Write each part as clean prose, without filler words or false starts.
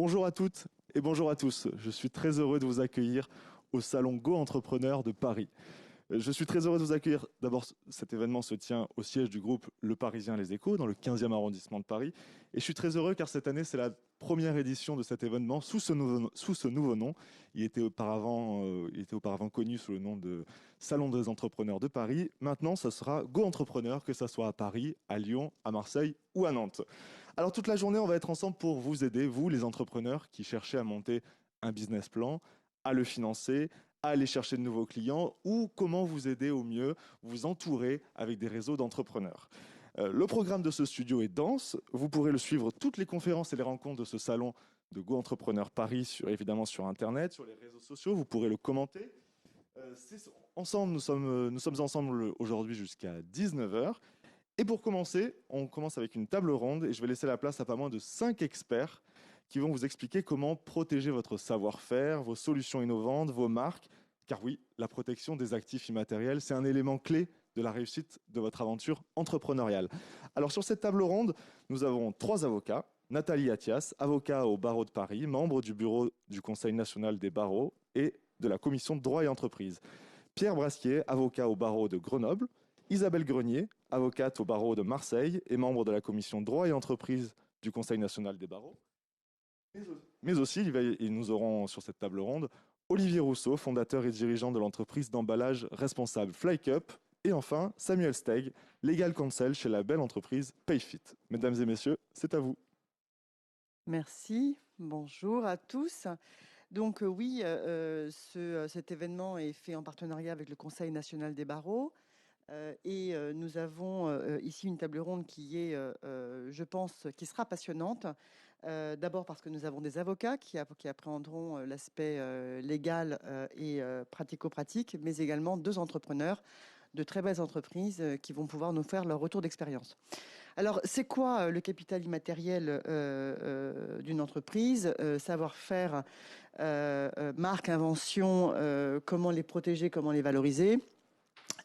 Bonjour à toutes et bonjour à tous. Je suis très heureux de vous accueillir au salon Go Entrepreneur de Paris. Je suis très heureux de vous accueillir. D'abord, cet événement se tient au siège du groupe Le Parisien Les Échos, dans le 15e arrondissement de Paris. Et je suis très heureux car cette année, c'est la première édition de cet événement sous ce nouveau nom. Il était auparavant connu sous le nom de Salon des Entrepreneurs de Paris. Maintenant, ça sera Go Entrepreneur, que ça soit à Paris, à Lyon, à Marseille ou à Nantes. Alors toute la journée, on va être ensemble pour vous aider, vous les entrepreneurs qui cherchez à monter un business plan, à le financer, à aller chercher de nouveaux clients ou comment vous aider au mieux, vous entourer avec des réseaux d'entrepreneurs. Le programme de ce studio est dense. Vous pourrez le suivre toutes les conférences et les rencontres de ce salon de Go Entrepreneur Paris, évidemment sur Internet, sur les réseaux sociaux. Vous pourrez le commenter. Ensemble, nous sommes ensemble aujourd'hui jusqu'à 19 heures. Et pour commencer, on commence avec une table ronde et je vais laisser la place à pas moins de 5 experts qui vont vous expliquer comment protéger votre savoir-faire, vos solutions innovantes, vos marques. Car oui, la protection des actifs immatériels, c'est un élément clé de la réussite de votre aventure entrepreneuriale. Alors sur cette table ronde, nous avons 3 avocats. Nathalie Attias, avocat au barreau de Paris, membre du bureau du Conseil national des barreaux et de la commission de droit et entreprise. Pierre Brasquier, avocat au barreau de Grenoble. Isabelle Grenier, avocate au barreau de Marseille et membre de la commission droit et entreprise du Conseil national des barreaux. Mais aussi, nous aurons sur cette table ronde Olivier Rousseau, fondateur et dirigeant de l'entreprise d'emballage responsable Flycup. Et enfin, Samuel Steig, legal counsel chez la belle entreprise Payfit. Mesdames et messieurs, c'est à vous. Merci, bonjour à tous. Donc oui, cet événement est fait en partenariat avec le Conseil national des barreaux. Nous avons ici une table ronde qui est, je pense, qui sera passionnante. D'abord parce que nous avons des avocats qui appréhenderont l'aspect légal et pratico-pratique, mais également 2 entrepreneurs de très belles entreprises qui vont pouvoir nous faire leur retour d'expérience. Alors, c'est quoi le capital immatériel d'une entreprise? Savoir-faire, marque, invention, comment les protéger, comment les valoriser?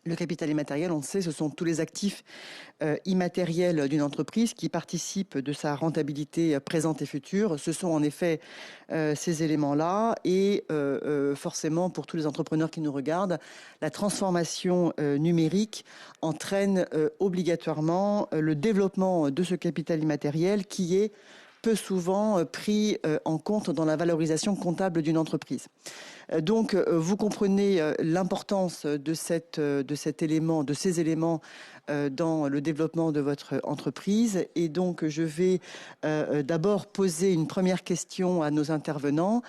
Le capital immatériel, on le sait, ce sont tous les actifs immatériels d'une entreprise qui participent de sa rentabilité présente et future. Ce sont en effet ces éléments-là et forcément pour tous les entrepreneurs qui nous regardent, la transformation numérique entraîne obligatoirement le développement de ce capital immatériel qui est peu souvent pris en compte dans la valorisation comptable d'une entreprise. Donc, vous comprenez l'importance de cet élément, de ces éléments dans le développement de votre entreprise. Et donc, je vais d'abord poser une première question à nos intervenants.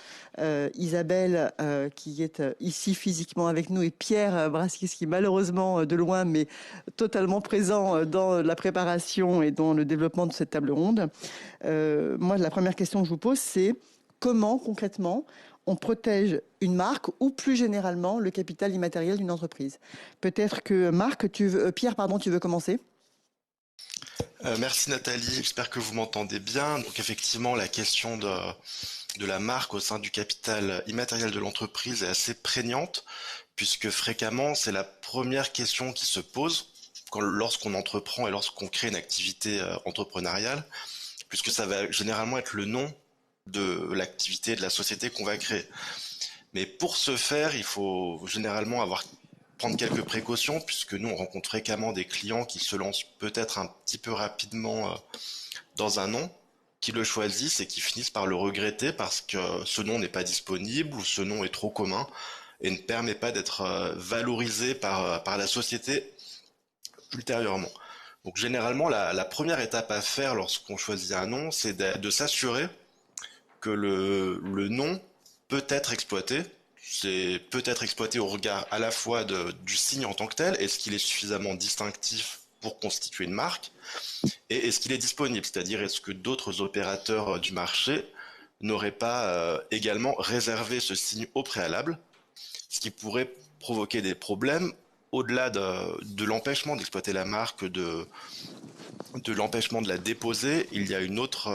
Isabelle, qui est ici physiquement avec nous, et Pierre Brasquier, qui malheureusement de loin, mais totalement présent dans la préparation et dans le développement de cette table ronde. Moi, la première question que je vous pose, c'est comment concrètement on protège une marque ou plus généralement le capital immatériel d'une entreprise. Peut-être que Pierre, tu veux commencer? Merci Nathalie, j'espère que vous m'entendez bien. Donc effectivement, la question de la marque au sein du capital immatériel de l'entreprise est assez prégnante, puisque fréquemment, c'est la première question qui se pose lorsqu'on entreprend et lorsqu'on crée une activité entrepreneuriale, puisque ça va généralement être le nom de l'activité, de la société qu'on va créer. Mais pour ce faire, il faut généralement prendre quelques précautions, puisque nous, on rencontre fréquemment des clients qui se lancent peut-être un petit peu rapidement dans un nom, qui le choisissent et qui finissent par le regretter parce que ce nom n'est pas disponible ou ce nom est trop commun et ne permet pas d'être valorisé par la société ultérieurement. Donc généralement, la première étape à faire lorsqu'on choisit un nom, c'est de s'assurer que le nom peut être exploité. C'est peut-être exploité au regard à la fois du signe en tant que tel, est-ce qu'il est suffisamment distinctif pour constituer une marque, et est-ce qu'il est disponible, c'est-à-dire est-ce que d'autres opérateurs du marché n'auraient pas également réservé ce signe au préalable, ce qui pourrait provoquer des problèmes au-delà de l'empêchement d'exploiter la marque, de l'empêchement de la déposer. Il y a un autre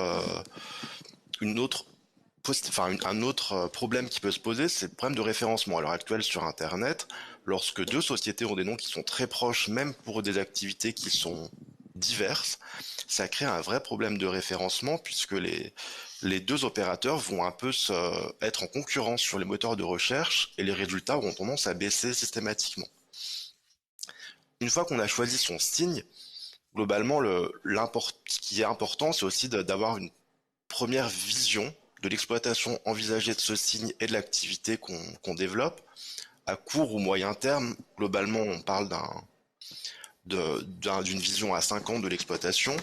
problème qui peut se poser, c'est le problème de référencement. À l'heure actuelle sur Internet, lorsque 2 sociétés ont des noms qui sont très proches, même pour des activités qui sont diverses, ça crée un vrai problème de référencement puisque les deux opérateurs vont un peu être en concurrence sur les moteurs de recherche et les résultats auront tendance à baisser systématiquement. Une fois qu'on a choisi son signe, globalement, ce qui est important, c'est aussi d'avoir une première vision de l'exploitation envisagée de ce signe et de l'activité qu'on développe. À court ou moyen terme, globalement, on parle d'une vision à 5 ans de l'exploitation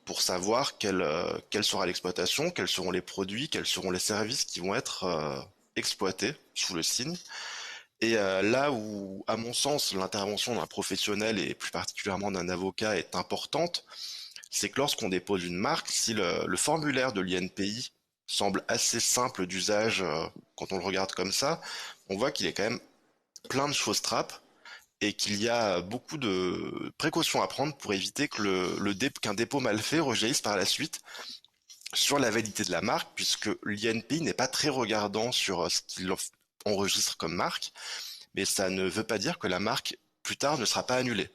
pour savoir quelle sera l'exploitation, quels seront les produits, quels seront les services qui vont être exploités sous le signe. Et là où, à mon sens, l'intervention d'un professionnel et plus particulièrement d'un avocat est importante, c'est que lorsqu'on dépose une marque, si le formulaire de l'INPI semble assez simple d'usage quand on le regarde comme ça, on voit qu'il est quand même plein de choses trappes et qu'il y a beaucoup de précautions à prendre pour éviter que qu'un dépôt mal fait rejaillisse par la suite sur la validité de la marque, puisque l'INPI n'est pas très regardant sur ce qu'il enregistre comme marque, mais ça ne veut pas dire que la marque plus tard ne sera pas annulée.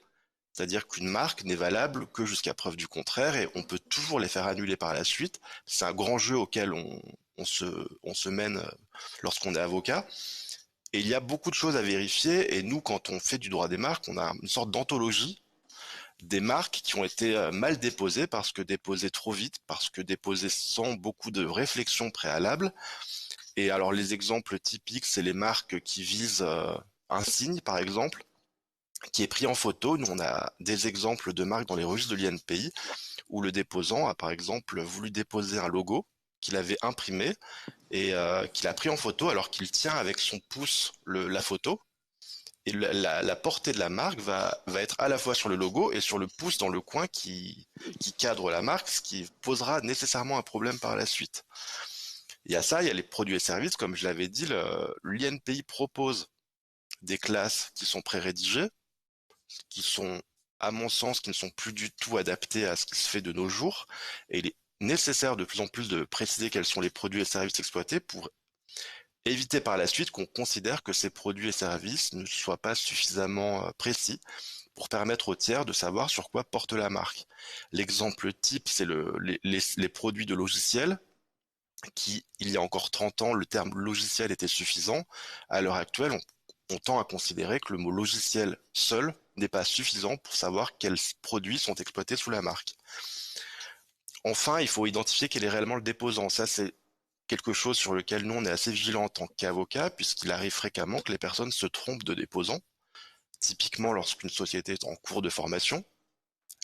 C'est-à-dire qu'une marque n'est valable que jusqu'à preuve du contraire et on peut toujours les faire annuler par la suite. C'est un grand jeu auquel on se mène lorsqu'on est avocat. Et il y a beaucoup de choses à vérifier et nous, quand on fait du droit des marques, on a une sorte d'anthologie des marques qui ont été mal déposées parce que déposées trop vite, parce que déposées sans beaucoup de réflexion préalable. Et alors les exemples typiques, c'est les marques qui visent un signe, par exemple, qui est pris en photo. Nous, on a des exemples de marques dans les registres de l'INPI où le déposant a, par exemple, voulu déposer un logo qu'il avait imprimé et qu'il a pris en photo alors qu'il tient avec son pouce la photo. Et la portée de la marque va être à la fois sur le logo et sur le pouce dans le coin qui cadre la marque, ce qui posera nécessairement un problème par la suite. Il y a ça, il y a les produits et services, comme je l'avais dit, l'INPI propose des classes qui sont pré-rédigées, qui sont, à mon sens, qui ne sont plus du tout adaptées à ce qui se fait de nos jours, et il est nécessaire de plus en plus de préciser quels sont les produits et services exploités pour éviter par la suite qu'on considère que ces produits et services ne soient pas suffisamment précis pour permettre aux tiers de savoir sur quoi porte la marque. L'exemple type, c'est les produits de logiciels qui, il y a encore 30 ans, le terme logiciel était suffisant. À l'heure actuelle, on tend à considérer que le mot logiciel seul n'est pas suffisant pour savoir quels produits sont exploités sous la marque. Enfin, il faut identifier quel est réellement le déposant. Ça, c'est quelque chose sur lequel nous, on est assez vigilant en tant qu'avocat, puisqu'il arrive fréquemment que les personnes se trompent de déposant. Typiquement, lorsqu'une société est en cours de formation,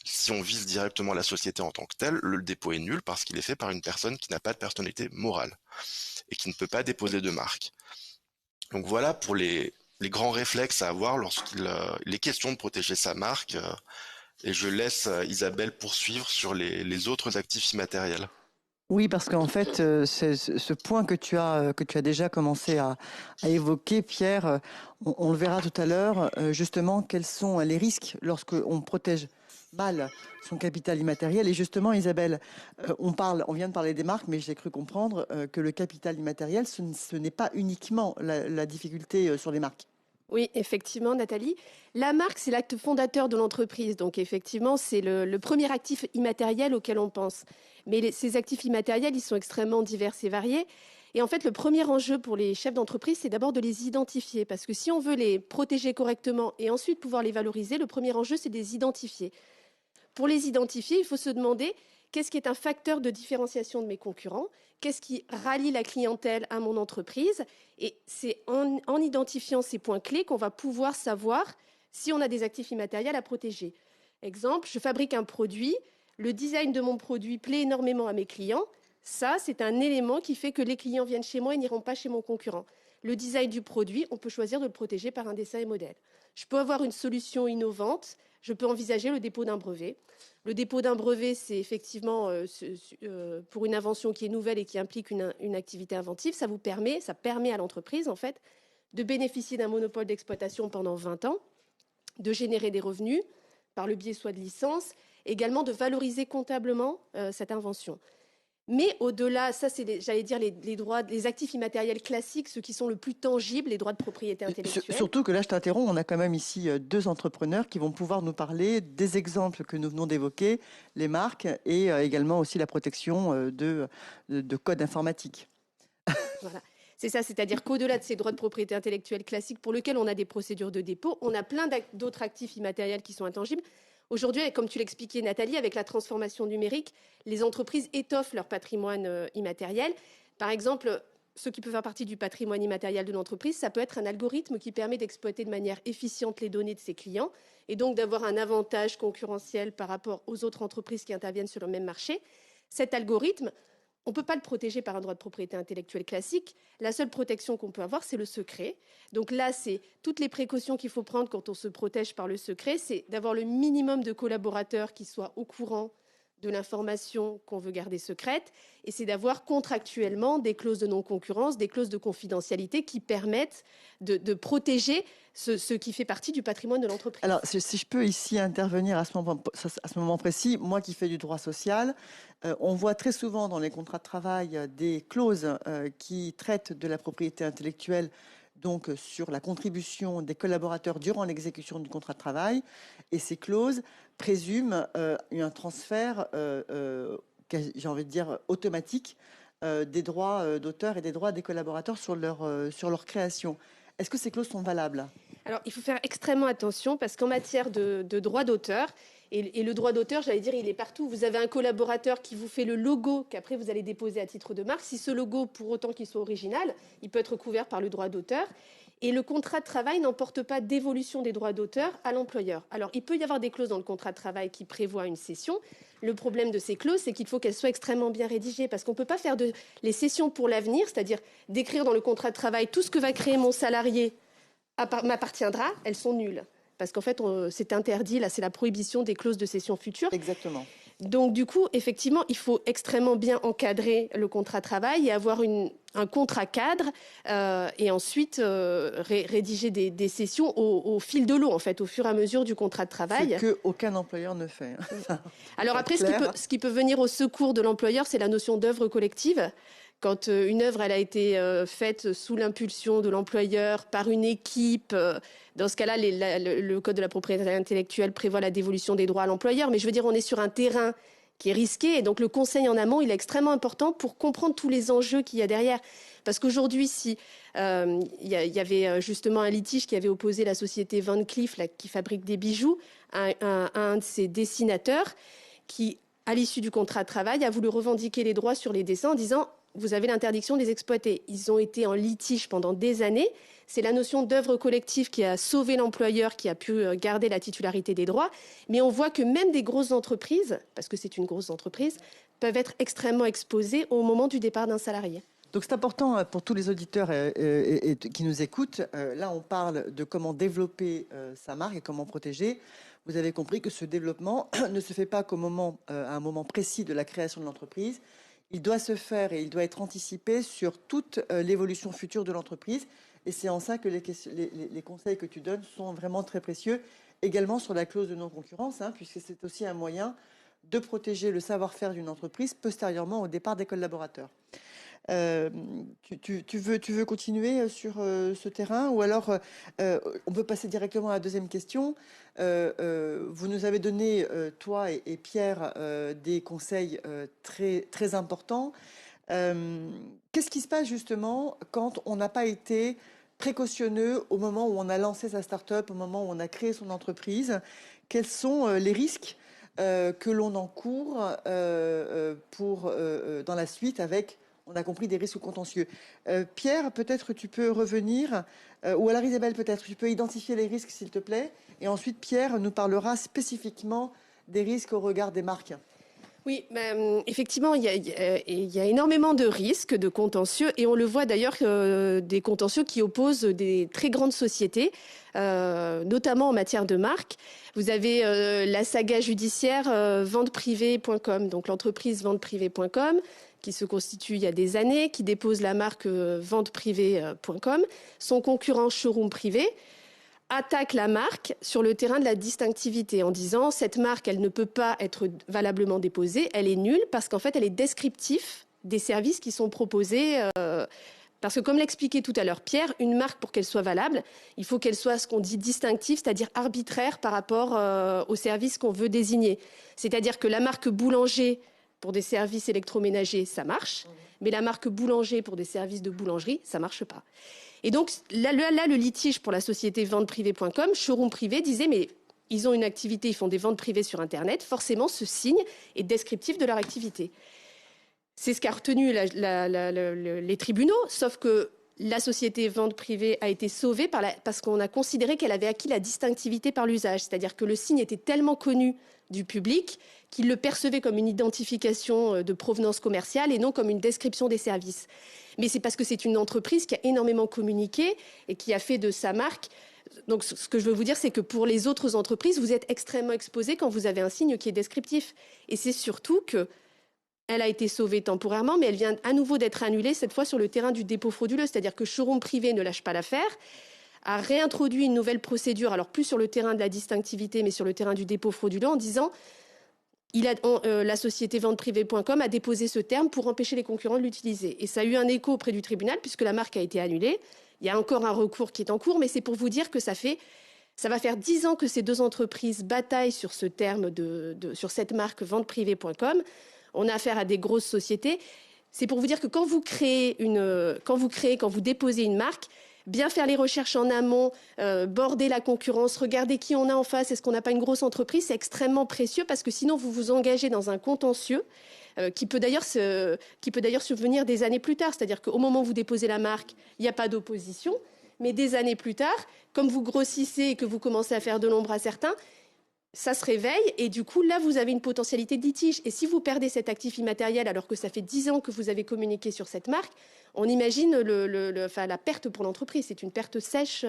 si on vise directement la société en tant que telle, le dépôt est nul parce qu'il est fait par une personne qui n'a pas de personnalité morale et qui ne peut pas déposer de marque. Donc voilà pour les grands réflexes à avoir lorsqu'il est question de protéger sa marque. Et je laisse Isabelle poursuivre sur les autres actifs immatériels. Oui, parce qu'en fait, ce point que tu as déjà commencé à évoquer, Pierre, on le verra tout à l'heure, justement, quels sont les risques lorsqu'on protège mal son capital immatériel. Et justement, Isabelle, on vient de parler des marques, mais j'ai cru comprendre que le capital immatériel, ce n'est pas uniquement la difficulté sur les marques. Oui, effectivement, Nathalie. La marque, c'est l'acte fondateur de l'entreprise. Donc, effectivement, c'est le premier actif immatériel auquel on pense. Mais ces actifs immatériels, ils sont extrêmement divers et variés. Et en fait, le premier enjeu pour les chefs d'entreprise, c'est d'abord de les identifier. Parce que si on veut les protéger correctement et ensuite pouvoir les valoriser, le premier enjeu, c'est de les identifier. Pour les identifier, il faut se demander qu'est-ce qui est un facteur de différenciation de mes concurrents, qu'est-ce qui rallie la clientèle à mon entreprise. Et c'est en identifiant ces points clés qu'on va pouvoir savoir si on a des actifs immatériels à protéger. Exemple, je fabrique un produit, le design de mon produit plaît énormément à mes clients. Ça, c'est un élément qui fait que les clients viennent chez moi et n'iront pas chez mon concurrent. Le design du produit, on peut choisir de le protéger par un dessin et modèle. Je peux avoir une solution innovante, je peux envisager le dépôt d'un brevet. Le dépôt d'un brevet, c'est effectivement pour une invention qui est nouvelle et qui implique une activité inventive, ça permet à l'entreprise en fait de bénéficier d'un monopole d'exploitation pendant 20 ans, de générer des revenus par le biais soit de licences, également de valoriser comptablement cette invention. Mais au-delà, ça c'est, j'allais dire, les droits, les actifs immatériels classiques, ceux qui sont le plus tangibles, les droits de propriété intellectuelle. Surtout que là, je t'interromps, on a quand même ici deux entrepreneurs qui vont pouvoir nous parler des exemples que nous venons d'évoquer, les marques et également aussi la protection de codes informatiques. Voilà. C'est ça, c'est-à-dire qu'au-delà de ces droits de propriété intellectuelle classiques pour lesquels on a des procédures de dépôt, on a plein d'autres actifs immatériels qui sont intangibles. Aujourd'hui, comme tu l'expliquais Nathalie, avec la transformation numérique, les entreprises étoffent leur patrimoine immatériel. Par exemple, ce qui peut faire partie du patrimoine immatériel de l'entreprise, ça peut être un algorithme qui permet d'exploiter de manière efficiente les données de ses clients et donc d'avoir un avantage concurrentiel par rapport aux autres entreprises qui interviennent sur le même marché. Cet algorithme, on ne peut pas le protéger par un droit de propriété intellectuelle classique. La seule protection qu'on peut avoir, c'est le secret. Donc là, c'est toutes les précautions qu'il faut prendre quand on se protège par le secret, c'est d'avoir le minimum de collaborateurs qui soient au courant de l'information qu'on veut garder secrète, et c'est d'avoir contractuellement des clauses de non-concurrence, des clauses de confidentialité qui permettent de protéger ce qui fait partie du patrimoine de l'entreprise. Alors, si je peux ici intervenir à ce moment précis, moi qui fais du droit social, on voit très souvent dans les contrats de travail des clauses qui traitent de la propriété intellectuelle, donc sur la contribution des collaborateurs durant l'exécution du contrat de travail. Et ces clauses présument un transfert, j'ai envie de dire, automatique des droits d'auteur et des droits des collaborateurs sur leur création. Est-ce que ces clauses sont valables ? Alors, il faut faire extrêmement attention parce qu'en matière de droit d'auteur, et le droit d'auteur, j'allais dire, il est partout. Vous avez un collaborateur qui vous fait le logo qu'après vous allez déposer à titre de marque. Si ce logo, pour autant qu'il soit original, il peut être couvert par le droit d'auteur. Et le contrat de travail n'emporte pas d'évolution des droits d'auteur à l'employeur. Alors, il peut y avoir des clauses dans le contrat de travail qui prévoient une cession. Le problème de ces clauses, c'est qu'il faut qu'elles soient extrêmement bien rédigées parce qu'on ne peut pas faire les cessions pour l'avenir, c'est-à-dire d'écrire dans le contrat de travail tout ce que va créer mon salarié m'appartiendra, elles sont nulles. Parce qu'en fait, c'est interdit, là, c'est la prohibition des clauses de cession future. Exactement. Donc, du coup, effectivement, il faut extrêmement bien encadrer le contrat de travail et avoir un contrat cadre et ensuite rédiger des cessions au fil de l'eau, en fait, au fur et à mesure du contrat de travail. C'est qu'aucun employeur ne fait. Alors après, ce qui peut venir au secours de l'employeur, c'est la notion d'œuvre collective. Quand une œuvre elle a été faite sous l'impulsion de l'employeur par une équipe, dans ce cas-là, le Code de la propriété intellectuelle prévoit la dévolution des droits à l'employeur. Mais je veux dire, on est sur un terrain qui est risqué. Et donc, le conseil en amont, il est extrêmement important pour comprendre tous les enjeux qu'il y a derrière. Parce qu'aujourd'hui, si il y avait justement un litige qui avait opposé la société Van Cleef, là, qui fabrique des bijoux, à un de ses dessinateurs, qui, à l'issue du contrat de travail, a voulu revendiquer les droits sur les dessins en disant « vous avez l'interdiction de les exploiter ». Ils ont été en litige pendant des années. C'est la notion d'œuvre collective qui a sauvé l'employeur, qui a pu garder la titularité des droits. Mais on voit que même des grosses entreprises, parce que c'est une grosse entreprise, peuvent être extrêmement exposées au moment du départ d'un salarié. Donc c'est important pour tous les auditeurs qui nous écoutent. Là, on parle de comment développer sa marque et comment protéger. Vous avez compris que ce développement ne se fait pas à un moment précis de la création de l'entreprise. Il doit se faire et il doit être anticipé sur toute l'évolution future de l'entreprise. Et c'est en ça que les conseils que tu donnes sont vraiment très précieux. Également sur la clause de non-concurrence, puisque c'est aussi un moyen de protéger le savoir-faire d'une entreprise postérieurement au départ des collaborateurs. Tu veux continuer sur ce terrain ou alors on peut passer directement à la deuxième question. Vous nous avez donné, toi et Pierre, des conseils très, très importants. Qu'est-ce qui se passe justement quand on n'a pas été précautionneux au moment où on a lancé sa start-up, au moment où on a créé son entreprise? Quels sont les risques que l'on encourt dans la suite avec, on a compris, des risques contentieux? Pierre, peut-être tu peux revenir, ou alors Isabelle, peut-être tu peux identifier les risques, s'il te plaît, et ensuite Pierre nous parlera spécifiquement des risques au regard des marques. Oui, effectivement, il y a énormément de risques de contentieux et on le voit d'ailleurs des contentieux qui opposent des très grandes sociétés, notamment en matière de marque. Vous avez la saga judiciaire venteprivée.com, donc l'entreprise venteprivée.com, qui se constitue il y a des années, qui dépose la marque venteprivée.com, son concurrent Showroom Privé attaque la marque sur le terrain de la distinctivité en disant cette marque, elle ne peut pas être valablement déposée, elle est nulle parce qu'en fait, elle est descriptive des services qui sont proposés. Parce que comme l'expliquait tout à l'heure Pierre, une marque, pour qu'elle soit valable, il faut qu'elle soit ce qu'on dit distinctive, c'est-à-dire arbitraire par rapport au service qu'on veut désigner. C'est-à-dire que la marque boulanger pour des services électroménagers, ça marche, mais la marque boulanger pour des services de boulangerie, ça marche pas. Et donc là, le litige pour la société venteprivée.com, Showroom Privé disait mais ils ont une activité, ils font des ventes privées sur Internet, forcément ce signe est descriptif de leur activité. C'est ce qu'a retenu les tribunaux, sauf que la société vente privée a été sauvée parce qu'on a considéré qu'elle avait acquis la distinctivité par l'usage. C'est-à-dire que le signe était tellement connu du public qu'il le percevait comme une identification de provenance commerciale et non comme une description des services. Mais c'est parce que c'est une entreprise qui a énormément communiqué et qui a fait de sa marque. Donc ce que je veux vous dire, c'est que pour les autres entreprises, vous êtes extrêmement exposés quand vous avez un signe qui est descriptif. Et c'est surtout que elle a été sauvée temporairement, mais elle vient à nouveau d'être annulée, cette fois sur le terrain du dépôt frauduleux. C'est-à-dire que Showroom Privé ne lâche pas l'affaire, a réintroduit une nouvelle procédure, alors plus sur le terrain de la distinctivité, mais sur le terrain du dépôt frauduleux, en disant la société venteprivée.com a déposé ce terme pour empêcher les concurrents de l'utiliser. Et ça a eu un écho auprès du tribunal, puisque la marque a été annulée. Il y a encore un recours qui est en cours, mais c'est pour vous dire que ça va faire 10 ans que ces deux entreprises bataillent sur ce terme, sur cette marque venteprivée.com. On a affaire à des grosses sociétés. C'est pour vous dire que quand vous déposez une marque, bien faire les recherches en amont, border la concurrence, regarder qui on a en face, est-ce qu'on n'a pas une grosse entreprise, c'est extrêmement précieux parce que sinon vous vous engagez dans un contentieux qui peut d'ailleurs survenir des années plus tard. C'est-à-dire qu'au moment où vous déposez la marque, il n'y a pas d'opposition, mais des années plus tard, comme vous grossissez et que vous commencez à faire de l'ombre à certains, ça se réveille et du coup, là, vous avez une potentialité de litige. Et si vous perdez cet actif immatériel alors que ça fait 10 ans que vous avez communiqué sur cette marque, on imagine la perte pour l'entreprise. C'est une perte sèche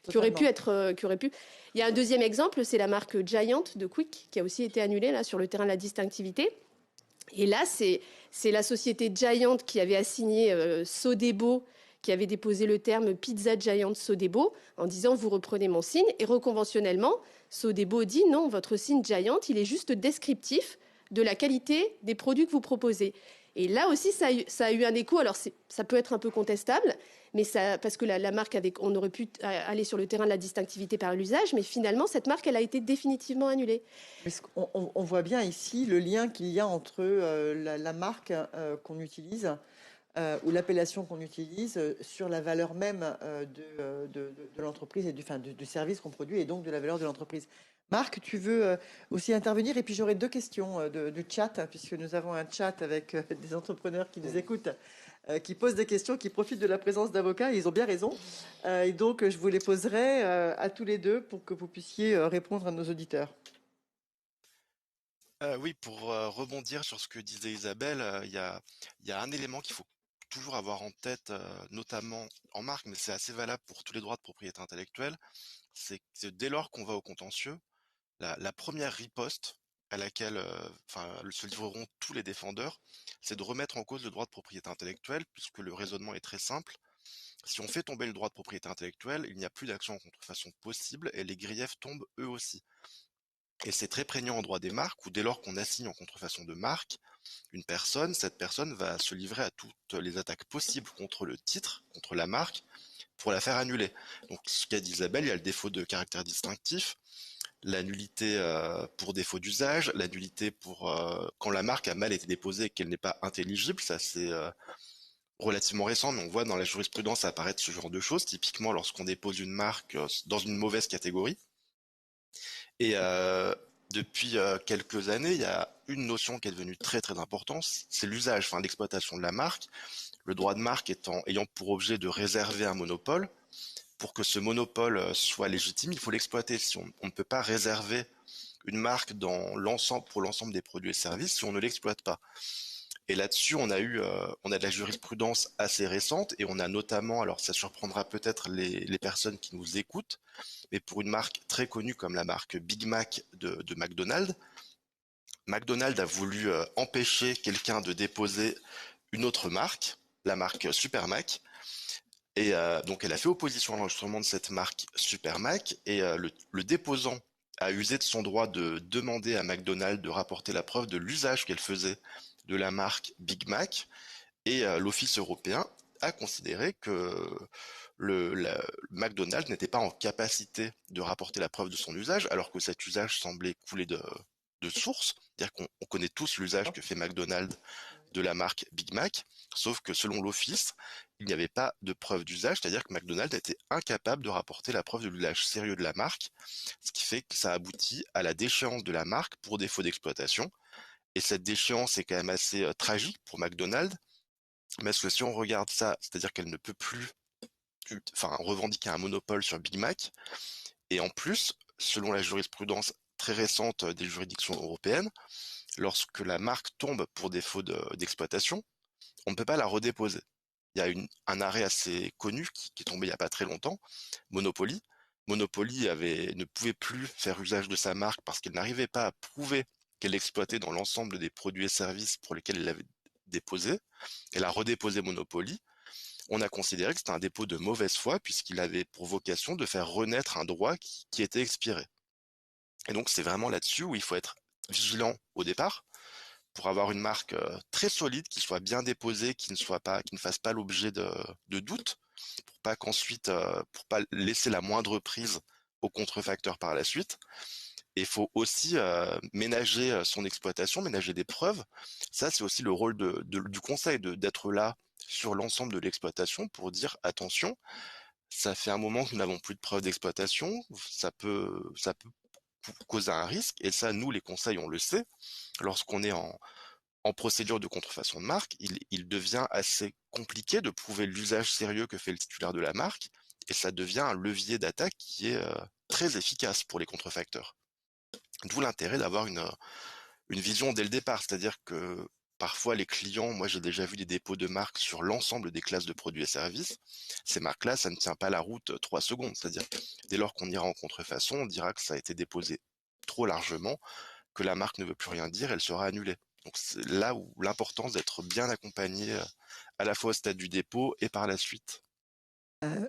qui aurait pu être... Il y a un deuxième exemple, c'est la marque Giant de Quick qui a aussi été annulée là, sur le terrain de la distinctivité. Et là, c'est la société Giant qui avait assigné Sodebo, qui avait déposé le terme Pizza Giant Sodebo en disant vous reprenez mon signe et reconventionnellement Sodebo dit non, votre signe Giant il est juste descriptif de la qualité des produits que vous proposez. Et là aussi ça a eu un écho, alors ça peut être un peu contestable, mais parce que la marque on aurait pu aller sur le terrain de la distinctivité par l'usage, mais finalement cette marque elle a été définitivement annulée. On voit bien ici le lien qu'il y a entre la marque qu'on utilise ou l'appellation qu'on utilise sur la valeur même de l'entreprise et du service qu'on produit et donc de la valeur de l'entreprise. Marc, tu veux aussi intervenir? Et puis j'aurais deux questions du chat, puisque nous avons un chat avec des entrepreneurs qui nous écoutent, qui posent des questions, qui profitent de la présence d'avocats, et ils ont bien raison. Et donc je vous les poserai à tous les deux pour que vous puissiez répondre à nos auditeurs. Oui, pour rebondir sur ce que disait Isabelle, il y a un élément qu'il faut toujours avoir en tête, notamment en marque, mais c'est assez valable pour tous les droits de propriété intellectuelle, c'est que dès lors qu'on va au contentieux, la première riposte à laquelle se livreront tous les défendeurs, c'est de remettre en cause le droit de propriété intellectuelle, puisque le raisonnement est très simple. Si on fait tomber le droit de propriété intellectuelle, il n'y a plus d'action en contrefaçon possible et les griefs tombent eux aussi. Et c'est très prégnant en droit des marques, où dès lors qu'on assigne en contrefaçon de marque cette personne va se livrer à toutes les attaques possibles contre le titre, contre la marque, pour la faire annuler. Donc ce qu'a dit Isabelle, il y a le défaut de caractère distinctif, la nullité pour défaut d'usage, la nullité pour quand la marque a mal été déposée et qu'elle n'est pas intelligible, ça c'est relativement récent, mais on voit dans la jurisprudence apparaître ce genre de choses, typiquement lorsqu'on dépose une marque dans une mauvaise catégorie. Et depuis quelques années, il y a une notion qui est devenue très très importante, c'est l'usage, l'exploitation de la marque, le droit de marque ayant pour objet de réserver un monopole. Pour que ce monopole soit légitime, il faut l'exploiter. Si on ne peut pas réserver une marque pour l'ensemble des produits et services si on ne l'exploite pas. Et là-dessus, on a de la jurisprudence assez récente et on a notamment, alors ça surprendra peut-être les personnes qui nous écoutent, mais pour une marque très connue comme la marque Big Mac de McDonald's, McDonald's a voulu empêcher quelqu'un de déposer une autre marque, la marque Super Mac. Et donc elle a fait opposition à l'enregistrement de cette marque Super Mac et le déposant a usé de son droit de demander à McDonald's de rapporter la preuve de l'usage qu'elle faisait de la marque Big Mac et l'Office européen a considéré que McDonald's n'était pas en capacité de rapporter la preuve de son usage alors que cet usage semblait couler de source, c'est-à-dire qu'on connaît tous l'usage que fait McDonald's de la marque Big Mac, sauf que selon l'Office, il n'y avait pas de preuve d'usage, c'est-à-dire que McDonald's était incapable de rapporter la preuve de l'usage sérieux de la marque, ce qui fait que ça aboutit à la déchéance de la marque pour défaut d'exploitation. Et cette déchéance est quand même assez tragique pour McDonald's, parce que si on regarde ça, c'est-à-dire qu'elle ne peut plus revendiquer un monopole sur Big Mac, et en plus, selon la jurisprudence très récente des juridictions européennes, lorsque la marque tombe pour défaut d'exploitation, on ne peut pas la redéposer. Il y a un arrêt assez connu qui est tombé il n'y a pas très longtemps, Monopoly. Monopoly ne pouvait plus faire usage de sa marque parce qu'elle n'arrivait pas à prouver qu'elle l'exploitait dans l'ensemble des produits et services pour lesquels elle l'avait déposé. Elle a redéposé Monopoly. On a considéré que c'était un dépôt de mauvaise foi puisqu'il avait pour vocation de faire renaître un droit qui était expiré. Et donc c'est vraiment là-dessus où il faut être vigilant au départ pour avoir une marque très solide, qui soit bien déposée, qui ne fasse pas l'objet de doutes, pour pas qu'ensuite, pour pas laisser la moindre prise aux contrefacteurs par la suite. Et il faut aussi ménager son exploitation, ménager des preuves. Ça, c'est aussi le rôle du conseil, d'être là sur l'ensemble de l'exploitation pour dire attention, ça fait un moment que nous n'avons plus de preuves d'exploitation, ça peut causer un risque, et ça, nous, les conseils, on le sait. Lorsqu'on est en procédure de contrefaçon de marque, il devient assez compliqué de prouver l'usage sérieux que fait le titulaire de la marque, et ça devient un levier d'attaque qui est très efficace pour les contrefacteurs. D'où l'intérêt d'avoir une vision dès le départ, c'est-à-dire que parfois les clients, moi j'ai déjà vu des dépôts de marques sur l'ensemble des classes de produits et services, ces marques-là, ça ne tient pas la route 3 secondes, c'est-à-dire dès lors qu'on ira en contrefaçon, on dira que ça a été déposé trop largement, que la marque ne veut plus rien dire, elle sera annulée. Donc c'est là où l'importance d'être bien accompagné à la fois au stade du dépôt et par la suite.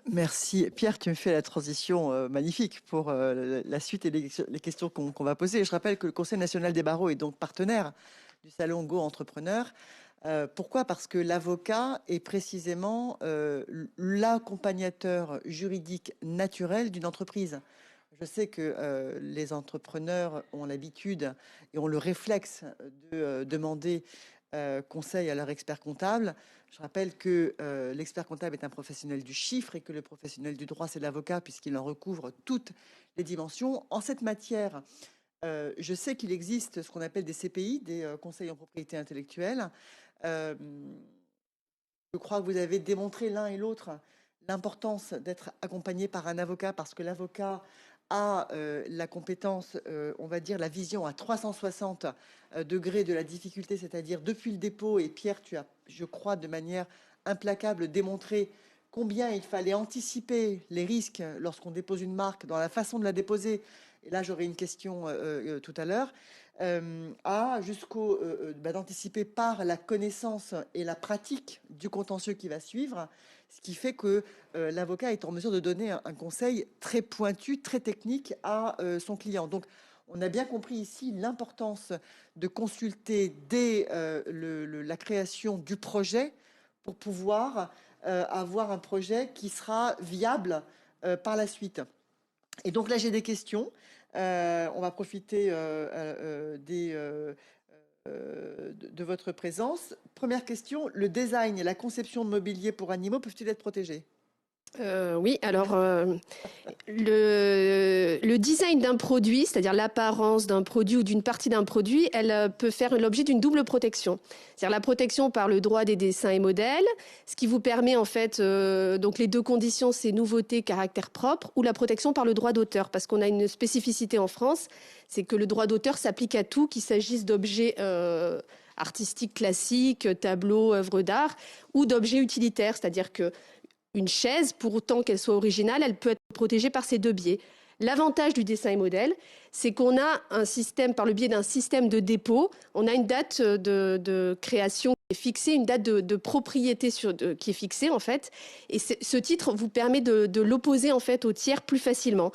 Merci. Pierre, tu me fais la transition magnifique pour la suite et les questions qu'on va poser. Je rappelle que le Conseil national des barreaux est donc partenaire du salon Go Entrepreneur. Pourquoi? Parce que l'avocat est précisément l'accompagnateur juridique naturel d'une entreprise. Je sais que les entrepreneurs ont l'habitude et ont le réflexe de demander conseil à leur expert comptable. Je rappelle que l'expert comptable est un professionnel du chiffre et que le professionnel du droit, c'est l'avocat puisqu'il en recouvre toutes les dimensions. En cette matière, je sais qu'il existe ce qu'on appelle des CPI, des conseils en propriété intellectuelle. Je crois que vous avez démontré l'un et l'autre l'importance d'être accompagné par un avocat parce que l'avocat a la compétence, on va dire la vision à 360 degrés de la difficulté, c'est-à-dire depuis le dépôt. Et Pierre, tu as, je crois, de manière implacable démontré combien il fallait anticiper les risques lorsqu'on dépose une marque dans la façon de la déposer. Et là, j'aurai une question tout à l'heure. Jusqu'au d'anticiper par la connaissance et la pratique du contentieux qui va suivre, ce qui fait que l'avocat est en mesure de donner un conseil très pointu, très technique à son client. Donc, on a bien compris ici l'importance de consulter dès la création du projet pour pouvoir avoir un projet qui sera viable par la suite. Et donc là, j'ai des questions. On va profiter de votre présence. Première question, le design et la conception de mobilier pour animaux peuvent-ils être protégés? Oui, alors le design d'un produit, c'est-à-dire l'apparence d'un produit ou d'une partie d'un produit, elle peut faire l'objet d'une double protection. C'est-à-dire la protection par le droit des dessins et modèles, ce qui vous permet en fait, donc les deux conditions, c'est nouveauté, caractère propre, ou la protection par le droit d'auteur, parce qu'on a une spécificité en France, c'est que le droit d'auteur s'applique à tout, qu'il s'agisse d'objets artistiques classiques, tableaux, œuvres d'art, ou d'objets utilitaires, c'est-à-dire que une chaise, pour autant qu'elle soit originale, elle peut être protégée par ces deux biais. L'avantage du dessin et modèle, c'est qu'on a un système, par le biais d'un système de dépôt, on a une date de création fixé, une date de propriété qui est fixée en fait. Et ce titre vous permet de l'opposer en fait au tiers plus facilement.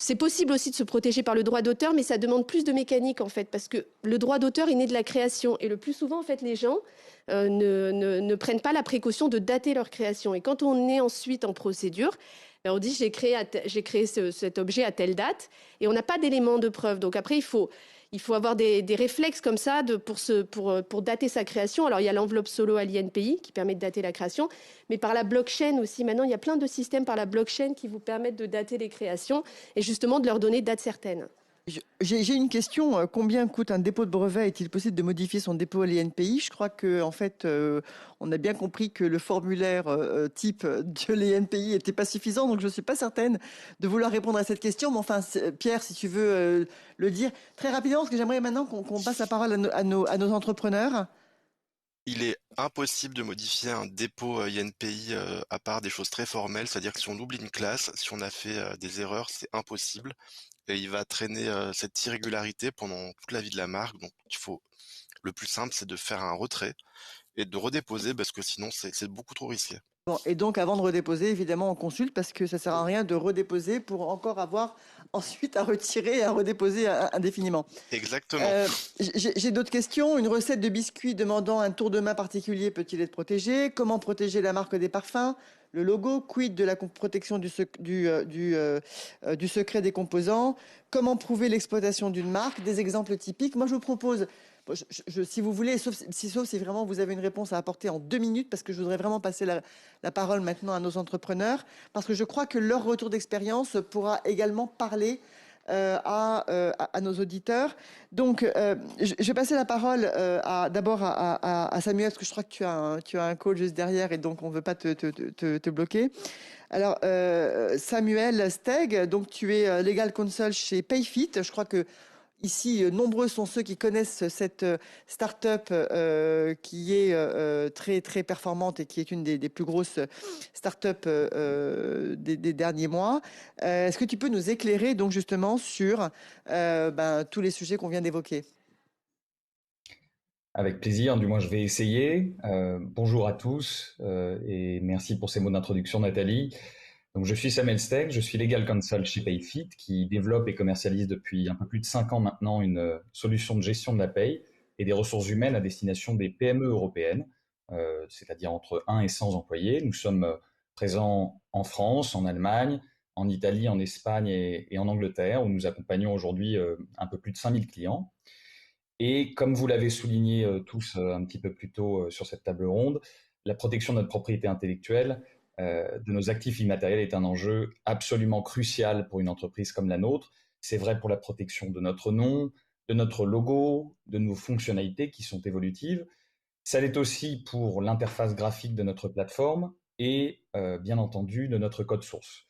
C'est possible aussi de se protéger par le droit d'auteur, mais ça demande plus de mécanique en fait, parce que le droit d'auteur est né de la création. Et le plus souvent, en fait, les gens ne prennent pas la précaution de dater leur création. Et quand on est ensuite en procédure, on dit j'ai créé cet objet à telle date, et on n'a pas d'éléments de preuve. Donc après, il faut avoir des réflexes comme ça pour dater sa création. Alors, il y a l'enveloppe solo à l'INPI qui permet de dater la création, mais par la blockchain aussi. Maintenant, il y a plein de systèmes par la blockchain qui vous permettent de dater les créations et justement de leur donner date certaine. J'ai une question. Combien coûte un dépôt de brevet? Est-il possible de modifier son dépôt à l'INPI? Je crois que, en fait, on a bien compris que le formulaire type de l'INPI n'était pas suffisant, donc je ne suis pas certaine de vouloir répondre à cette question. Mais enfin, Pierre, si tu veux le dire très rapidement, parce que j'aimerais maintenant qu'on passe la parole à nos entrepreneurs. Il est impossible de modifier un dépôt INPI à part des choses très formelles, c'est-à-dire que si on oublie une classe, si on a fait des erreurs, c'est impossible. Et il va traîner cette irrégularité pendant toute la vie de la marque. Donc le plus simple, c'est de faire un retrait et de redéposer parce que sinon c'est beaucoup trop risqué. Bon, et donc, avant de redéposer, évidemment, on consulte parce que ça ne sert à rien de redéposer pour encore avoir ensuite à retirer et à redéposer indéfiniment. Exactement. J'ai d'autres questions. Une recette de biscuits demandant un tour de main particulier peut-il être protégé? Comment protéger la marque des parfums? Le logo, quid de la protection du secret des composants? Comment prouver l'exploitation d'une marque? Des exemples typiques. Moi, je vous propose, si vous voulez, sauf si vraiment vous avez une réponse à apporter en 2 minutes, parce que je voudrais vraiment passer la parole maintenant à nos entrepreneurs, parce que je crois que leur retour d'expérience pourra également parler à nos auditeurs. Donc, je vais passer la parole d'abord à Samuel, parce que je crois que tu as un call juste derrière et donc on ne veut pas te bloquer. Alors, Samuel Steg, donc tu es Legal Counsel chez Payfit. Je crois que ici, nombreux sont ceux qui connaissent cette start-up qui est très, très performante et qui est une des plus grosses start-up des derniers mois. Est-ce que tu peux nous éclairer donc justement sur tous les sujets qu'on vient d'évoquer? Avec plaisir, du moins je vais essayer. Bonjour à tous et merci pour ces mots d'introduction, Nathalie. Donc, je suis Samuel Steg, je suis Legal Counsel chez Payfit qui développe et commercialise depuis un peu plus de 5 ans maintenant une solution de gestion de la paye et des ressources humaines à destination des PME européennes, c'est-à-dire entre 1 et 100 employés. Nous sommes présents en France, en Allemagne, en Italie, en Espagne et en Angleterre, où nous accompagnons aujourd'hui un peu plus de 5000 clients. Et comme vous l'avez souligné tous un petit peu plus tôt sur cette table ronde, la protection de notre propriété intellectuelle, de nos actifs immatériels est un enjeu absolument crucial pour une entreprise comme la nôtre. C'est vrai pour la protection de notre nom, de notre logo, de nos fonctionnalités qui sont évolutives. Ça l'est aussi pour l'interface graphique de notre plateforme et bien entendu de notre code source.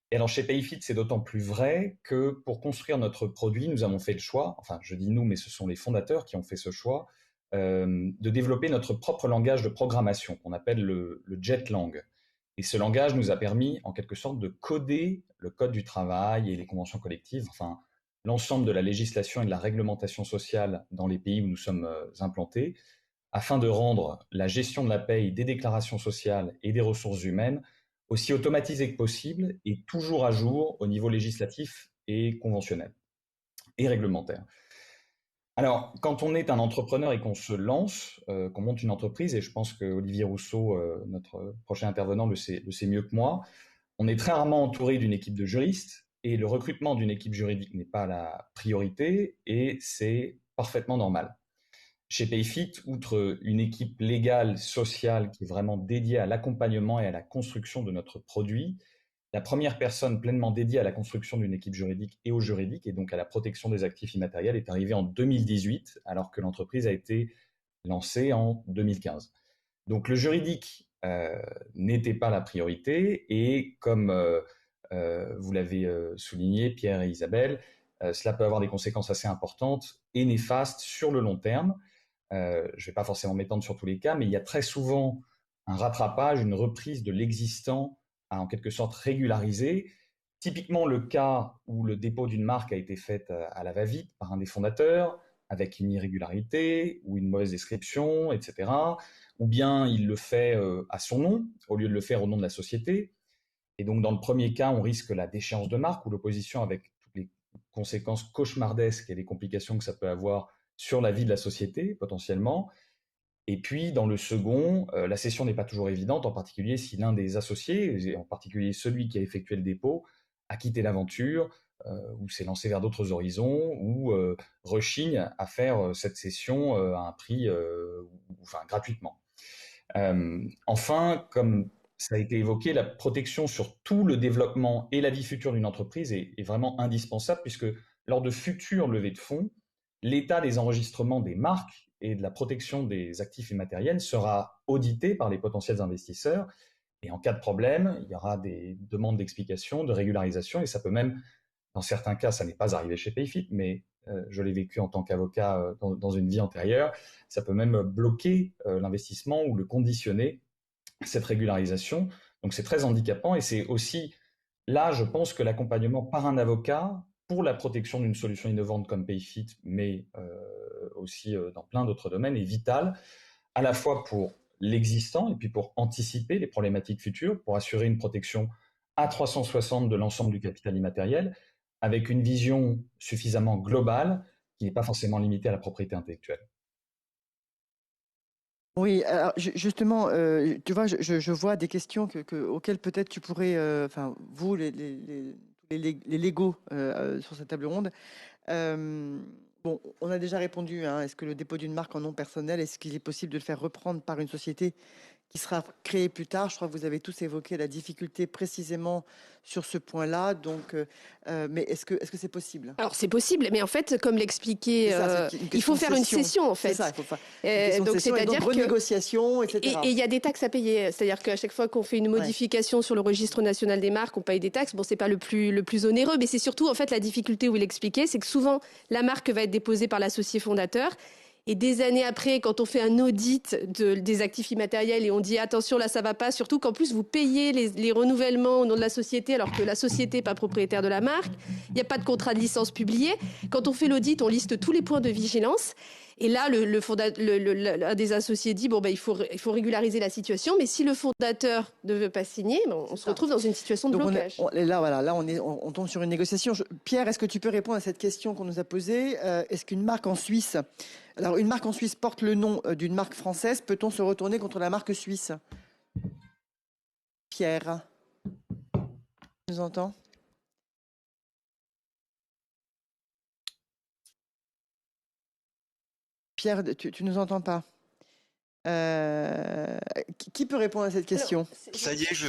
Et alors chez Payfit, c'est d'autant plus vrai que pour construire notre produit, nous avons fait le choix, enfin je dis nous, mais ce sont les fondateurs qui ont fait ce choix, de développer notre propre langage de programmation qu'on appelle le JetLang. Et ce langage nous a permis en quelque sorte de coder le code du travail et les conventions collectives, enfin l'ensemble de la législation et de la réglementation sociale dans les pays où nous sommes implantés, afin de rendre la gestion de la paye, des déclarations sociales et des ressources humaines aussi automatisée que possible et toujours à jour au niveau législatif et conventionnel et réglementaire. Alors, quand on est un entrepreneur et qu'on se lance, qu'on monte une entreprise, et je pense que Olivier Rousseau, notre prochain intervenant, le sait mieux que moi, on est très rarement entouré d'une équipe de juristes et le recrutement d'une équipe juridique n'est pas la priorité et c'est parfaitement normal. Chez Payfit, outre une équipe légale, sociale qui est vraiment dédiée à l'accompagnement et à la construction de notre produit, la première personne pleinement dédiée à la construction d'une équipe juridique et au juridique, et donc à la protection des actifs immatériels, est arrivée en 2018, alors que l'entreprise a été lancée en 2015. Donc le juridique n'était pas la priorité, et comme vous l'avez souligné, Pierre et Isabelle, cela peut avoir des conséquences assez importantes et néfastes sur le long terme. Je ne vais pas forcément m'étendre sur tous les cas, mais il y a très souvent un rattrapage, une reprise de l'existant à en quelque sorte régulariser. Typiquement le cas où le dépôt d'une marque a été fait à la va-vite par un des fondateurs, avec une irrégularité ou une mauvaise description, etc. Ou bien il le fait à son nom, au lieu de le faire au nom de la société. Et donc, dans le premier cas, on risque la déchéance de marque ou l'opposition avec toutes les conséquences cauchemardesques et les complications que ça peut avoir sur la vie de la société, potentiellement. Et puis, dans le second, la cession n'est pas toujours évidente, en particulier si l'un des associés, et en particulier celui qui a effectué le dépôt, a quitté l'aventure, ou s'est lancé vers d'autres horizons, ou rechigne à faire cette cession à un prix, enfin gratuitement. Enfin, comme ça a été évoqué, la protection sur tout le développement et la vie future d'une entreprise est vraiment indispensable, puisque lors de futures levées de fonds, l'état des enregistrements des marques et de la protection des actifs immatériels sera audité par les potentiels investisseurs. Et en cas de problème, il y aura des demandes d'explication, de régularisation, et ça peut même, dans certains cas, ça n'est pas arrivé chez Payfit, mais je l'ai vécu en tant qu'avocat dans une vie antérieure, ça peut même bloquer l'investissement ou le conditionner, cette régularisation. Donc c'est très handicapant, et c'est aussi là, je pense que l'accompagnement par un avocat pour la protection d'une solution innovante comme Payfit, mais aussi dans plein d'autres domaines, est vital, à la fois pour l'existant et puis pour anticiper les problématiques futures, pour assurer une protection à 360 de l'ensemble du capital immatériel, avec une vision suffisamment globale qui n'est pas forcément limitée à la propriété intellectuelle. Oui, alors justement, tu vois, je vois des questions auxquelles peut-être tu pourrais, enfin, vous, les légaux sur cette table ronde. Bon, on a déjà répondu, hein. Est-ce que le dépôt d'une marque en nom personnel, est-ce qu'il est possible de le faire reprendre par une société qui sera créée plus tard? Je crois que vous avez tous évoqué la difficulté précisément sur ce point-là. Donc, mais est-ce que c'est possible? Alors c'est possible, mais en fait, comme l'expliquait, C'est ça, c'est une il question faut de faire une cession. session en C'est fait. ça, il faut faire une question de Donc cession et donc c'est-à-dire que renégociation, etc. et il y a des taxes à payer. C'est-à-dire qu'à chaque fois qu'on fait une modification sur le registre national des marques, on paye des taxes. Bon, c'est pas le plus onéreux, mais c'est surtout en fait la difficulté où il expliquait, c'est que souvent la marque va être déposée par l'associé fondateur. Et des années après, quand on fait un audit des actifs immatériels et on dit attention, là ça va pas, surtout qu'en plus vous payez les renouvellements au nom de la société alors que la société n'est pas propriétaire de la marque, il n'y a pas de contrat de licence publié. Quand on fait l'audit, on liste tous les points de vigilance. Et là, l'un des associés dit bon, ben, il faut régulariser la situation, mais si le fondateur ne veut pas signer, ben, on se retrouve dans une situation de blocage. Là, on tombe sur une négociation. Pierre, est-ce que tu peux répondre à cette question qu'on nous a posée? Est-ce qu'une marque en Suisse, alors une marque en Suisse porte le nom d'une marque française, peut-on se retourner contre la marque suisse? Pierre, tu nous entends? Pierre, tu nous entends pas? Qui peut répondre à cette question? Ça y est, je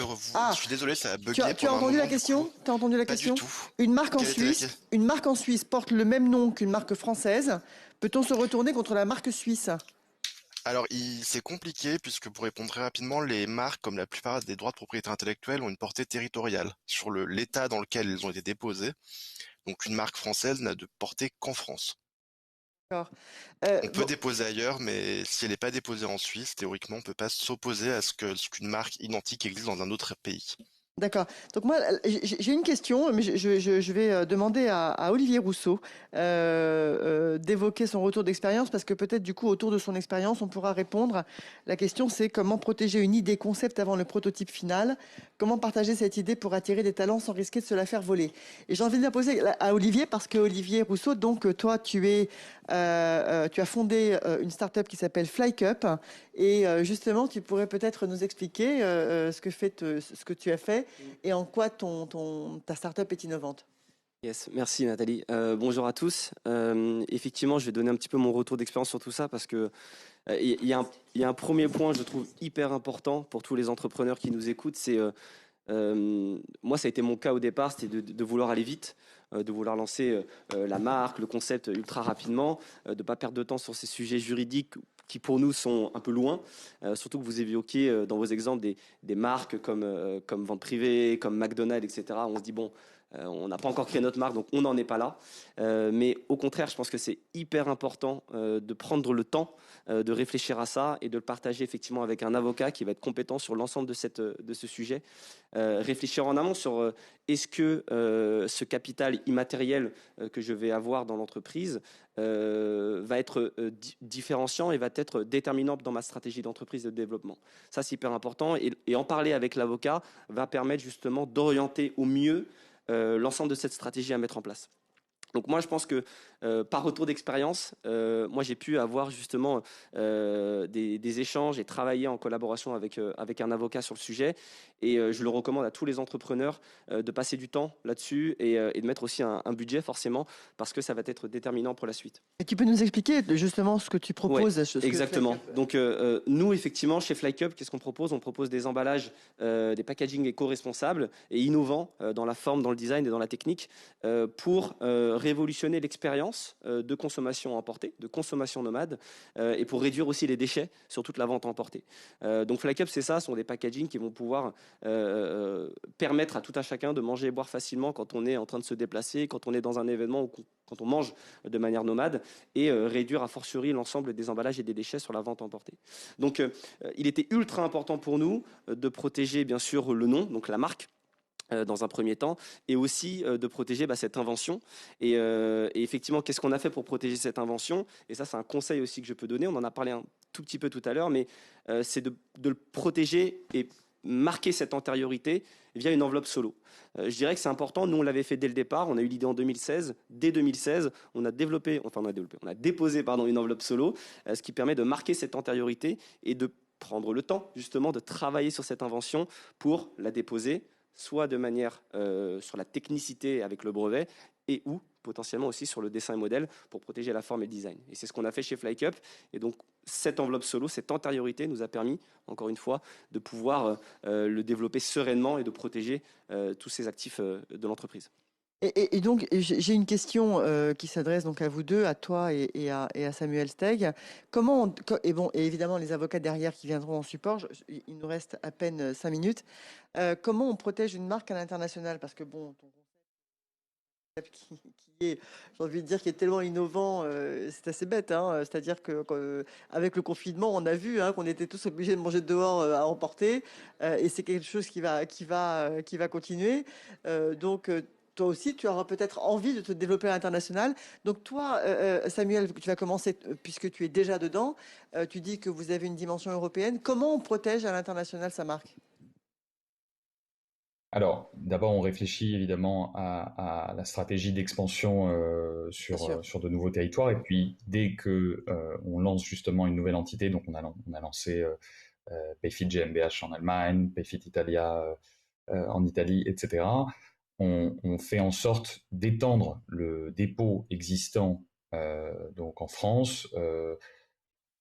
suis désolé, ça a bugué. Tu as entendu la question? Tu as entendu la question? Pas du tout. Une marque en Suisse porte le même nom qu'une marque française. Peut-on se retourner contre la marque suisse? Alors, c'est compliqué puisque pour répondre très rapidement, les marques, comme la plupart des droits de propriété intellectuelle, ont une portée territoriale sur l'état dans lequel elles ont été déposées. Donc, une marque française n'a de portée qu'en France. D'accord. On peut déposer ailleurs, mais si elle n'est pas déposée en Suisse, théoriquement, on ne peut pas s'opposer à ce qu'une marque identique existe dans un autre pays. D'accord. Donc moi, j'ai une question, mais je vais demander à Olivier Rousseau d'évoquer son retour d'expérience, parce que peut-être du coup, autour de son expérience, on pourra répondre. La question, c'est comment protéger une idée concept avant le prototype final? Comment partager cette idée pour attirer des talents sans risquer de se la faire voler? Et j'ai envie de la poser à Olivier, parce que Olivier Rousseau, donc toi, tu as fondé une start-up qui s'appelle FlyCup, et justement, tu pourrais peut-être nous expliquer ce que tu as fait et en quoi ta start-up est innovante. Yes, merci Nathalie. Bonjour à tous. Effectivement, je vais donner un petit peu mon retour d'expérience sur tout ça parce que il y a un premier point, je trouve, hyper important pour tous les entrepreneurs qui nous écoutent. C'est moi, ça a été mon cas au départ, c'était de vouloir aller vite, de vouloir lancer la marque, le concept ultra rapidement, de ne pas perdre de temps sur ces sujets juridiques qui pour nous sont un peu loin, surtout que vous évoquiez dans vos exemples des marques comme Vente Privée, comme McDonald's, etc. On se dit bon, On n'a pas encore créé notre marque, donc on n'en est pas là. Mais au contraire, je pense que c'est hyper important de prendre le temps de réfléchir à ça et de le partager effectivement avec un avocat qui va être compétent sur l'ensemble de ce sujet. Réfléchir en amont sur est-ce que ce capital immatériel que je vais avoir dans l'entreprise va être différenciant et va être déterminant dans ma stratégie d'entreprise de développement. Ça, c'est hyper important. Et en parler avec l'avocat va permettre justement d'orienter au mieux l'ensemble de cette stratégie à mettre en place. Donc moi, je pense que par retour d'expérience, moi j'ai pu avoir justement des échanges et travailler en collaboration avec un avocat sur le sujet. Et je le recommande à tous les entrepreneurs de passer du temps là-dessus et de mettre aussi un budget forcément parce que ça va être déterminant pour la suite. Et tu peux nous expliquer justement ce que tu proposes? Ouais, exactement. Donc nous, effectivement, chez FlyCup, qu'est-ce qu'on propose? On propose des emballages, des packaging éco-responsables et innovants dans la forme, dans le design et dans la technique pour révolutionner l'expérience de consommation emportée, de consommation nomade et pour réduire aussi les déchets sur toute la vente emportée. Donc FlyCup, c'est ça, ce sont des packaging qui vont pouvoir permettre à tout un chacun de manger et boire facilement quand on est en train de se déplacer, quand on est dans un événement ou quand on mange de manière nomade et réduire a fortiori l'ensemble des emballages et des déchets sur la vente emportée. Donc il était ultra important pour nous de protéger bien sûr le nom, donc la marque, dans un premier temps, et aussi de protéger cette invention. Et effectivement, qu'est-ce qu'on a fait pour protéger cette invention? Et ça, c'est un conseil aussi que je peux donner. On en a parlé un tout petit peu tout à l'heure, mais c'est de le protéger et marquer cette antériorité via une enveloppe solo. Je dirais que c'est important. Nous, on l'avait fait dès le départ. On a eu l'idée en 2016. Dès 2016, on a déposé une enveloppe solo, ce qui permet de marquer cette antériorité et de prendre le temps, justement, de travailler sur cette invention pour la déposer, soit de manière sur la technicité avec le brevet et ou potentiellement aussi sur le dessin et modèle pour protéger la forme et le design. Et c'est ce qu'on a fait chez FlyCup. Et donc, cette enveloppe solo, cette antériorité nous a permis, encore une fois, de pouvoir le développer sereinement et de protéger tous ces actifs de l'entreprise. Et donc, j'ai une question qui s'adresse donc à vous deux, à toi et à Samuel Steg. Et évidemment, les avocats derrière qui viendront en support, il nous reste à peine 5 minutes. Comment on protège une marque à l'international? Parce que bon, ton concept qui est, j'ai envie de dire, qui est tellement innovant, c'est assez bête, hein. C'est-à-dire que avec le confinement, on a vu qu'on était tous obligés de manger dehors à emporter, et c'est quelque chose qui va continuer. Donc toi aussi, tu auras peut-être envie de te développer à l'international. Donc toi, Samuel, tu vas commencer, puisque tu es déjà dedans. Tu dis que vous avez une dimension européenne. Comment on protège à l'international sa marque? Alors, d'abord, on réfléchit évidemment à la stratégie d'expansion sur de nouveaux territoires. Et puis, dès que on lance justement une nouvelle entité, donc on a lancé Payfit GmbH en Allemagne, Payfit Italia en Italie, etc. On fait en sorte d'étendre le dépôt existant donc en France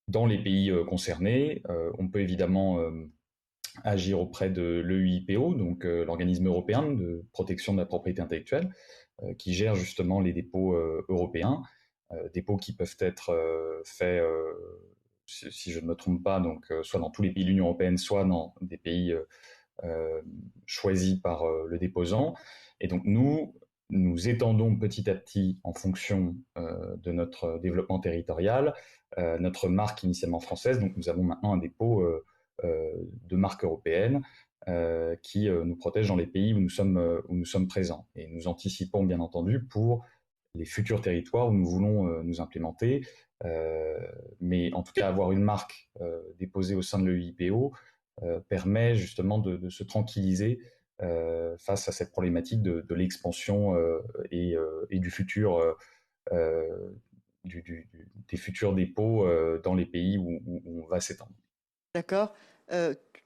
dans les pays concernés. On peut évidemment agir auprès de l'EUIPO, donc l'organisme européen de protection de la propriété intellectuelle, qui gère justement les dépôts européens, dépôts qui peuvent être faits, si je ne me trompe pas, donc soit dans tous les pays de l'Union européenne, soit dans des pays choisis par le déposant. Et donc nous étendons petit à petit, en fonction de notre développement territorial, notre marque initialement française. Donc nous avons maintenant un dépôt de marque européenne qui nous protège dans les pays où nous sommes présents. Et nous anticipons bien entendu pour les futurs territoires où nous voulons nous implémenter. Mais en tout cas, avoir une marque déposée au sein de l'EIPO permet justement de se tranquilliser face à cette problématique de l'expansion et du futur des futurs dépôts dans les pays où on va s'étendre. D'accord.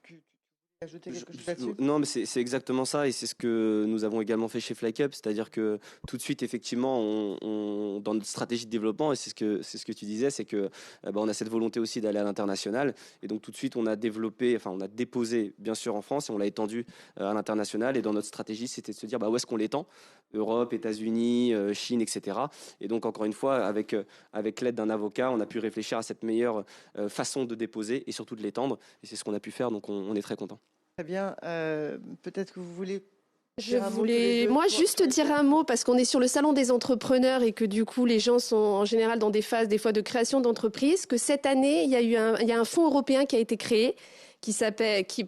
Tu veux ajouter quelque chose là-dessus? Non, mais c'est exactement ça, et c'est ce que nous avons également fait chez FlyCup, c'est-à-dire que tout de suite, effectivement, dans notre stratégie de développement, et c'est ce que tu disais, c'est que on a cette volonté aussi d'aller à l'international, et donc tout de suite, on a déposé bien sûr en France, et on l'a étendu à l'international, et dans notre stratégie, c'était de se dire où est-ce qu'on l'étend? Europe, États-Unis, Chine, etc. Et donc, encore une fois, avec l'aide d'un avocat, on a pu réfléchir à cette meilleure façon de déposer et surtout de l'étendre. Et c'est ce qu'on a pu faire, donc on est très content. Très bien. Peut-être que vous voulez Je voulais, moi, juste dire un mot parce qu'on est sur le salon des entrepreneurs et que du coup, les gens sont en général dans des phases, des fois, de création d'entreprise. Que cette année, il y a un fonds européen qui a été créé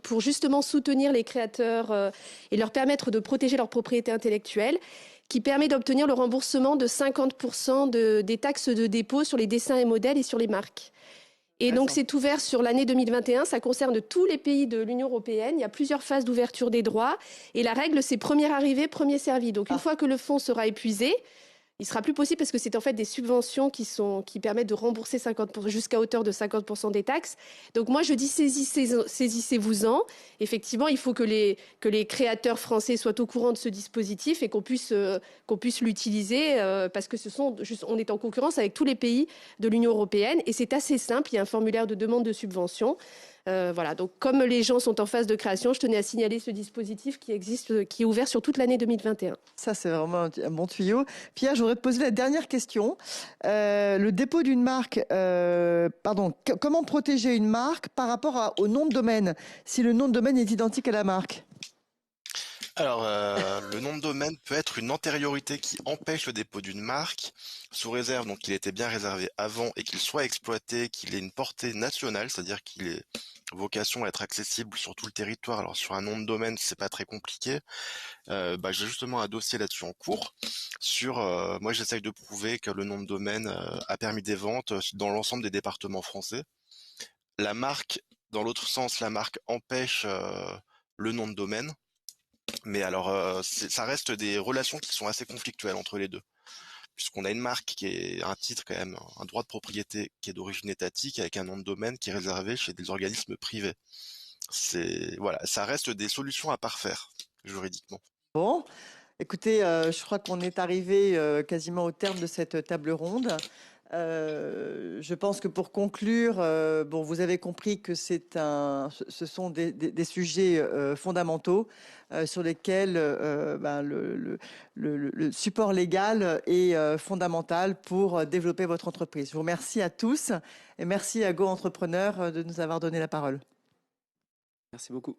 pour justement soutenir les créateurs et leur permettre de protéger leur propriété intellectuelle, qui permet d'obtenir le remboursement de 50% des taxes de dépôt sur les dessins et modèles et sur les marques. Et donc, c'est ouvert sur l'année 2021. Ça concerne tous les pays de l'Union européenne. Il y a plusieurs phases d'ouverture des droits. Et la règle, c'est premier arrivé, premier servi. Donc, une fois que le fonds sera épuisé, il sera plus possible parce que c'est en fait des subventions qui permettent de rembourser 50%, jusqu'à hauteur de 50% des taxes. Donc moi je dis saisissez-vous-en. Effectivement, il faut que les créateurs français soient au courant de ce dispositif et qu'on puisse l'utiliser parce que on est en concurrence avec tous les pays de l'Union européenne et c'est assez simple. Il y a un formulaire de demande de subvention. Voilà, donc comme les gens sont en phase de création, je tenais à signaler ce dispositif qui existe, qui est ouvert sur toute l'année 2021. Ça, c'est vraiment un bon tuyau. Pierre, j'aurais te poser la dernière question. Le dépôt d'une marque, comment protéger une marque par rapport au nom de domaine, si le nom de domaine est identique à la marque? Alors, le nom de domaine peut être une antériorité qui empêche le dépôt d'une marque, sous réserve donc qu'il était bien réservé avant et qu'il soit exploité, qu'il ait une portée nationale, c'est-à-dire qu'il ait vocation à être accessible sur tout le territoire. Alors sur un nom de domaine, c'est pas très compliqué. J'ai justement un dossier là-dessus en cours. Moi, j'essaye de prouver que le nom de domaine a permis des ventes dans l'ensemble des départements français. La marque, dans l'autre sens, la marque empêche le nom de domaine. Mais alors, ça reste des relations qui sont assez conflictuelles entre les deux, puisqu'on a une marque qui est un titre quand même, un droit de propriété qui est d'origine étatique, avec un nom de domaine qui est réservé chez des organismes privés. Voilà, ça reste des solutions à parfaire juridiquement. Bon, écoutez, je crois qu'on est arrivé quasiment au terme de cette table ronde. Je pense que pour conclure, vous avez compris que ce sont des sujets fondamentaux sur lesquels le support légal est fondamental pour développer votre entreprise. Je vous remercie à tous et merci à Go Entrepreneur de nous avoir donné la parole. Merci beaucoup.